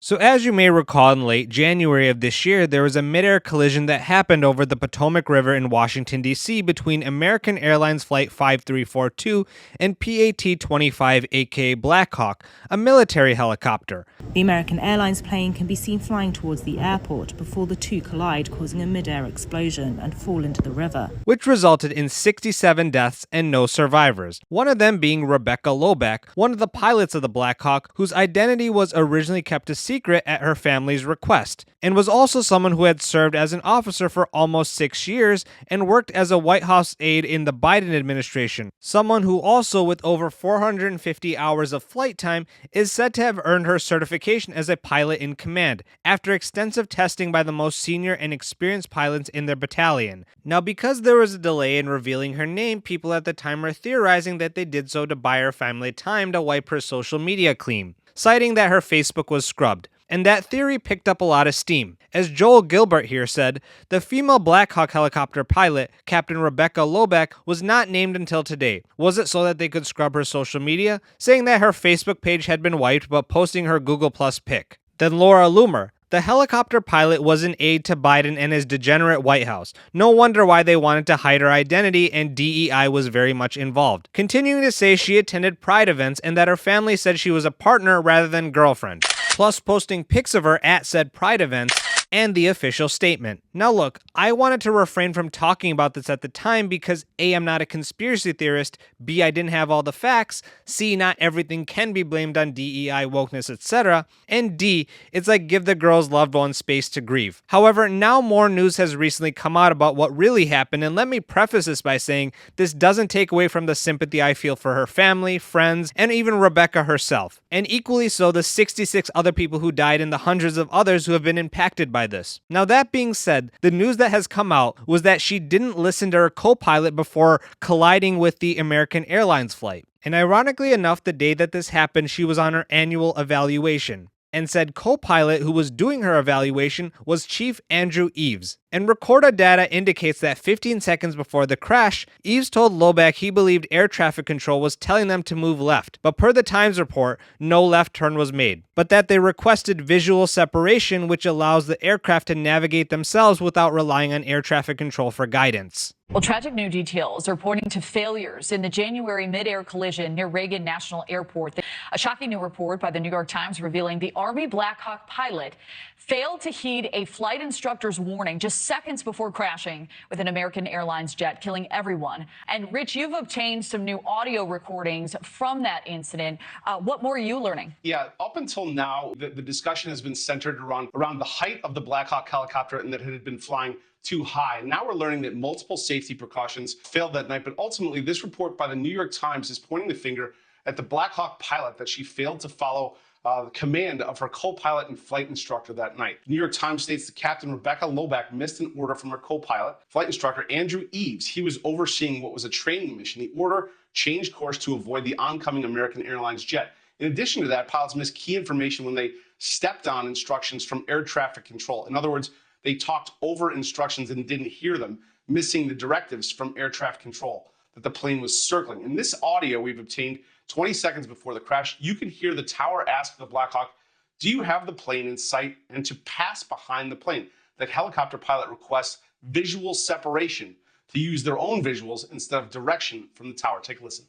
So as you may recall, in late January of this year, there was a midair collision that happened over the Potomac River in Washington, D.C. between American Airlines Flight 5342 and PAT-25 aka Blackhawk, a military helicopter. The American Airlines plane can be seen flying towards the airport before the two collide, causing a midair explosion and fall into the river, which resulted in 67 deaths and no survivors, one of them being Rebecca Lobach, one of the pilots of the Blackhawk, whose identity was originally kept a secret at her family's request, and was also someone who had served as an officer for almost 6 years and worked as a White House aide in the Biden administration. Someone who also, with over 450 hours of flight time, is said to have earned her certification as a pilot in command, after extensive testing by the most senior and experienced pilots in their battalion. Now, because there was a delay in revealing her name, people at the time were theorizing that they did so to buy her family time to wipe her social media clean, citing that her Facebook was scrubbed. And that theory picked up a lot of steam. As Joel Gilbert here said, the female Blackhawk helicopter pilot, Captain Rebecca Lobach, was not named until today. Was it so that they could scrub her social media? Saying that her Facebook page had been wiped, but posting her Google Plus pic. Then Laura Loomer. The helicopter pilot was an aide to Biden and his degenerate White House. No wonder why they wanted to hide her identity, and DEI was very much involved. Continuing to say she attended Pride events and that her family said she was a partner rather than girlfriend. Plus posting pics of her at said Pride events and the official statement. Now look, I wanted to refrain from talking about this at the time because A, I'm not a conspiracy theorist, B, I didn't have all the facts, C, not everything can be blamed on DEI, wokeness, etc., and D, it's like give the girl's loved ones space to grieve. However, now more news has recently come out about what really happened, and let me preface this by saying this doesn't take away from the sympathy I feel for her family, friends, and even Rebecca herself, and equally so the 66 other people who died and the hundreds of others who have been impacted by this. Now that being said, the news that has come out was that she didn't listen to her co-pilot before colliding with the American Airlines flight. And ironically enough, the day that this happened, she was on her annual evaluation. And said co-pilot who was doing her evaluation was Chief Andrew Eves. And recorded data indicates that 15 seconds before the crash, Eves told Lobach he believed air traffic control was telling them to move left, but per the Times report, no left turn was made, but that they requested visual separation, which allows the aircraft to navigate themselves without relying on air traffic control for guidance. Well, tragic new details are pointing to failures in the January mid-air collision near Reagan National Airport. A shocking new report by the New York Times revealing the Army Blackhawk pilot failed to heed a flight instructor's warning just seconds before crashing with an American Airlines jet, killing everyone. And Rich, you've obtained some new audio recordings from that incident. What more are you learning? Yeah, up until now, the discussion has been centered around the height of the Blackhawk helicopter and that it had been flying too high. Now we're learning that multiple safety precautions failed that night, but ultimately this report by the New York Times is pointing the finger at the Blackhawk pilot that she failed to follow the command of her co-pilot and flight instructor that night. The New York Times states that Captain Rebecca Lobach missed an order from her co-pilot, flight instructor Andrew Eves. He was overseeing what was a training mission. The order changed course to avoid the oncoming American Airlines jet. In addition to that, pilots missed key information when they stepped on instructions from air traffic control. In other words, they talked over instructions and didn't hear them, missing the directives from air traffic control that the plane was circling. In this audio we've obtained 20 seconds before the crash, you can hear the tower ask the Blackhawk, do you have the plane in sight, and to pass behind the plane. The helicopter pilot requests visual separation to use their own visuals instead of direction from the tower. Take a listen.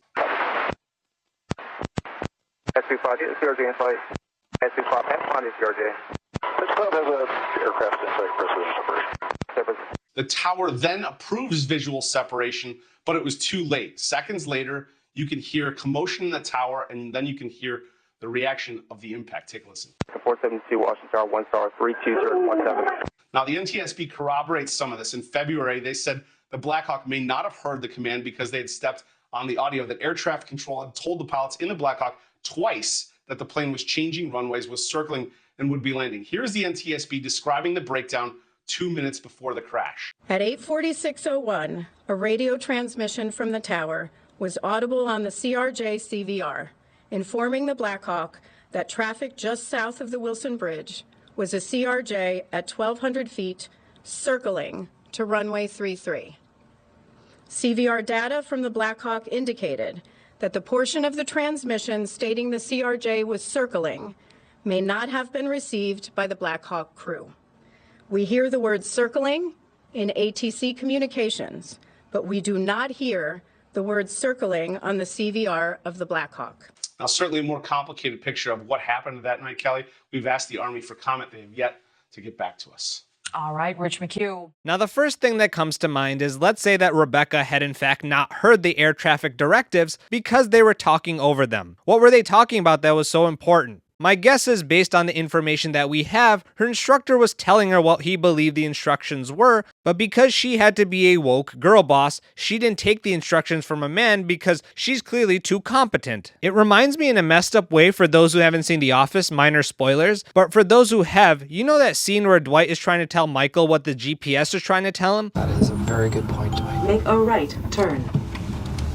S35, CRJ in flight. S35, S5 is CRJ. S12 has an aircraft in sight for separation. The tower then approves visual separation, but it was too late. Seconds later, you can hear commotion in the tower, and then you can hear the reaction of the impact. Take a listen. 472 Washington Tower, 1 star, 32017. Now, the NTSB corroborates some of this. In February, they said the Blackhawk may not have heard the command because they had stepped on the audio that air traffic control had told the pilots in the Blackhawk twice that the plane was changing runways, was circling, and would be landing. Here's the NTSB describing the breakdown 2 minutes before the crash. At 8:46:01, a radio transmission from the tower was audible on the CRJ CVR, informing the Blackhawk that traffic just south of the Wilson Bridge was a CRJ at 1,200 feet circling to runway 33. CVR data from the Blackhawk indicated that the portion of the transmission stating the CRJ was circling may not have been received by the Blackhawk crew. We hear the word circling in ATC communications, but we do not hear the word circling on the CVR of the Blackhawk. Now, certainly a more complicated picture of what happened that night, Kelly. We've asked the Army for comment. They have yet to get back to us. All right, Rich McHugh. Now, the first thing that comes to mind is, let's say that Rebecca had in fact not heard the air traffic directives because they were talking over them. What were they talking about that was so important? My guess is, based on the information that we have, her instructor was telling her what he believed the instructions were, but because she had to be a woke girl boss, she didn't take the instructions from a man because she's clearly too competent. It reminds me in a messed up way, for those who haven't seen The Office, minor spoilers, but for those who have, you know that scene where Dwight is trying to tell Michael what the GPS is trying to tell him? That is a very good point, Dwight. Make a right turn.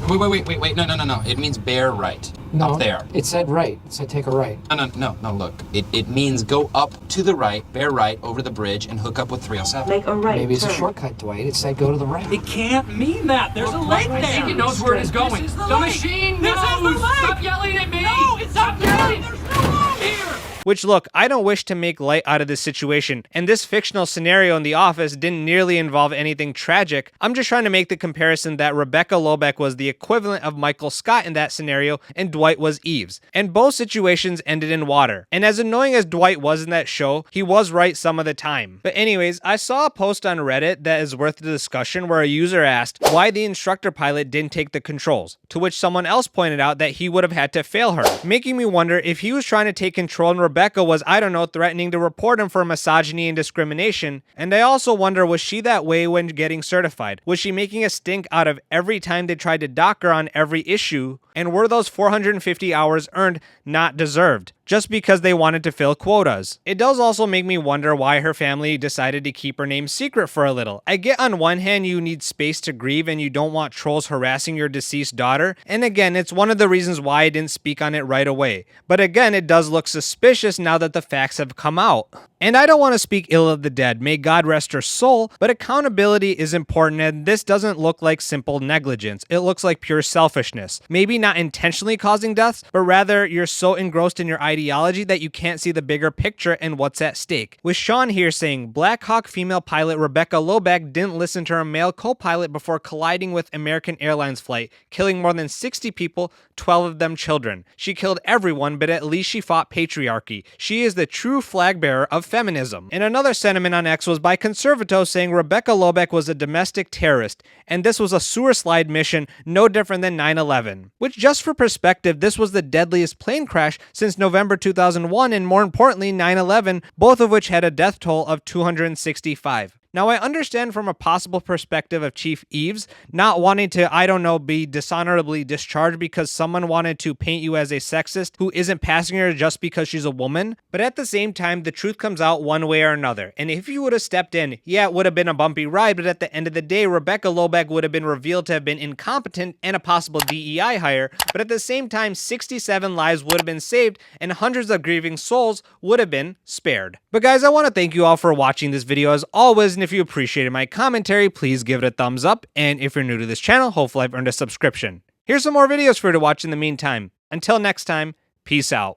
Wait, no. It means bear right. No, up there. It said right. It said take a right. No, look. It means go up to the right, bear right, over the bridge, and hook up with 307. Make a right Maybe it's turn. a shortcut, Dwight. It said go to the right. It can't mean that. There's a light there. I think it knows where it is going. This is the light. Machine This knows. is the light. Stop yelling at me. No, it's Stop yelling. There's no room here. Which, look, I don't wish to make light out of this situation, and this fictional scenario in The Office didn't nearly involve anything tragic. I'm just trying to make the comparison that Rebecca Lobach was the equivalent of Michael Scott in that scenario, and Dwight was Eves. And both situations ended in water. And as annoying as Dwight was in that show, he was right some of the time. But anyways, I saw a post on Reddit that is worth the discussion where a user asked why the instructor pilot didn't take the controls, to which someone else pointed out that he would have had to fail her, making me wonder if he was trying to take control and Rebecca was, I don't know, threatening to report him for misogyny and discrimination. And I also wonder, was she that way when getting certified? Was she making a stink out of every time they tried to dock her on every issue? And were those 450 hours earned not deserved, just because they wanted to fill quotas? It does also make me wonder why her family decided to keep her name secret for a little. I get on one hand you need space to grieve and you don't want trolls harassing your deceased daughter, and again, it's one of the reasons why I didn't speak on it right away. But again, it does look suspicious now that the facts have come out. And I don't want to speak ill of the dead, may God rest her soul, but accountability is important, and this doesn't look like simple negligence. It looks like pure selfishness. Maybe not intentionally causing deaths, but rather you're so engrossed in your ideology that you can't see the bigger picture and what's at stake. With Sean here saying, Blackhawk female pilot Rebecca Lobach didn't listen to her male co-pilot before colliding with American Airlines Flight, killing more than 60 people, 12 of them children. She killed everyone, but at least she fought patriarchy. She is the true flag bearer of feminism. And another sentiment on X was by Conservato saying Rebecca Lobach was a domestic terrorist, and this was a sewer slide mission no different than 9/11. Which, just for perspective, this was the deadliest plane crash since November 2001, and more importantly 9/11, both of which had a death toll of 265. Now, I understand from a possible perspective of Chief Eves not wanting to, I don't know, be dishonorably discharged because someone wanted to paint you as a sexist who isn't passing her just because she's a woman. But at the same time, the truth comes out one way or another. And if you would have stepped in, yeah, it would have been a bumpy ride, but at the end of the day, Rebecca Lobach would have been revealed to have been incompetent and a possible DEI hire. But at the same time, 67 lives would have been saved and hundreds of grieving souls would have been spared. But guys, I want to thank you all for watching this video as always. And if you appreciated my commentary, please give it a thumbs up. And if you're new to this channel, hopefully I've earned a subscription. Here's some more videos for you to watch in the meantime. Until next time, peace out.